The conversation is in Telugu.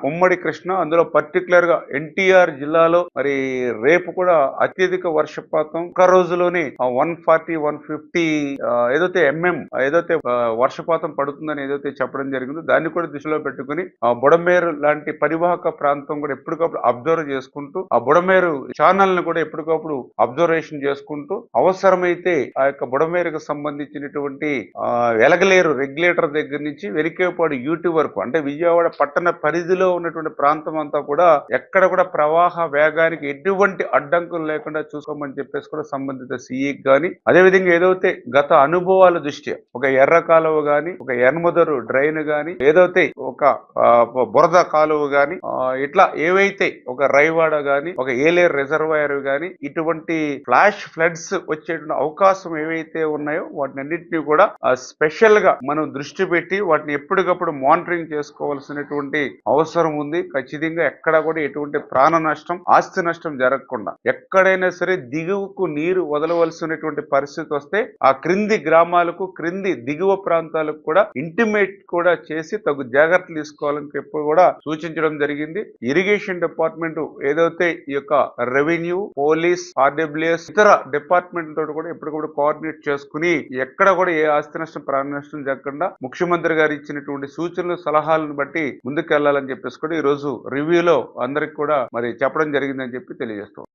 ఉమ్మడి కృష్ణ, అందులో పర్టికులర్ గా ఎన్టీఆర్ జిల్లాలో మరి రేపు కూడా అత్యధిక వర్షపాతం ఒక రోజులోనే 140, 150 ఏదైతే ఏదైతే వర్షపాతం పడుతుందని ఏదైతే చెప్పడం జరిగిందో దాన్ని కూడా దృష్టిలో పెట్టుకుని ఆ బుడమేరు లాంటి పరివాహక ప్రాంతం కూడా ఎప్పటికప్పుడు అబ్జర్వ్ చేసుకుంటూ ఆ బుడమేరు ఛానల్ ని కూడా ఎప్పటికప్పుడు అబ్జర్వేషన్ చేసుకుంటూ అవసరమైతే ఆ యొక్క బుడమేరుకు సంబంధించినటువంటి ఎలగలేరు రెగ్యులేటర్ దగ్గర నుంచి వెలికేపాడు యూటీ వరకు అంటే విజయవాడ పట్టణ పరిధిలో ఉన్నటువంటి ప్రాంతం అంతా కూడా ఎక్కడ కూడా ప్రవాహ వేగానికి ఎటువంటి అడ్డంకులు లేకుండా చూసుకోమని చెప్పేసి కూడా సంబంధిత సిఈకి గాని అదేవిధంగా ఏదైతే గత అనుభవాల దృష్ట్యా ఒక ఎర్ర కాలువ గాని ఒక ఎనమదరు డ్రైన్ గాని ఏదైతే ఒక బురద కాలువ గాని ఇట్లా ఏవైతే ఒక రైవాడ గాని ఒక ఏలేరు రిజర్వాయర్ గాని ఇటువంటి ఫ్లాష్ ఫ్లడ్స్ వచ్చేటువంటి అవకాశం ఏవైతే ఉన్నాయో వాటిని అన్నింటినీ కూడా స్పెషల్ గా మనం దృష్టి పెట్టి వాటిని ఎప్పటికప్పుడు మానిటరింగ్ చేసుకోవాల్సినటువంటి అవసరం ఉంది. ఖచ్చితంగా ఎక్కడ కూడా ఎటువంటి ప్రాణ నష్టం ఆస్తి నష్టం జరగకుండా ఎక్కడైనా సరే దిగువకు నీరు వదలవలసినటువంటి పరిస్థితి వస్తే ఆ క్రింది గ్రామాలకు క్రింది దిగువ ప్రాంతాలకు కూడా ఇంటిమేట్ కూడా చేసి తగు జాగ్రత్తలు తీసుకోవాలని చెప్పి కూడా సూచించడం జరిగింది. ఇరిగేషన్ డిపార్ట్మెంట్ ఏదైతే ఈ యొక్క రెవెన్యూ, పోలీస్, ఆర్డబ్ల్యూఎస్ ఇతర డిపార్ట్మెంట్ తోటి కూడా ఎప్పటికప్పుడు కోఆర్డినేట్ చేసుకుని ఎక్కడ కూడా ఏ ఆస్తి నష్టం ప్రాణ నష్టం జరగకుండా ముఖ్యమంత్రి గారు ఇచ్చినటువంటి సూచనలు సలహాలను బట్టి ముందుకెళ్లాలని చెప్పేసి కూడా ఈ రోజు రివ్యూలో అందరికి కూడా మరి చెప్పడం జరిగిందని చెప్పి తెలియజేస్తాం.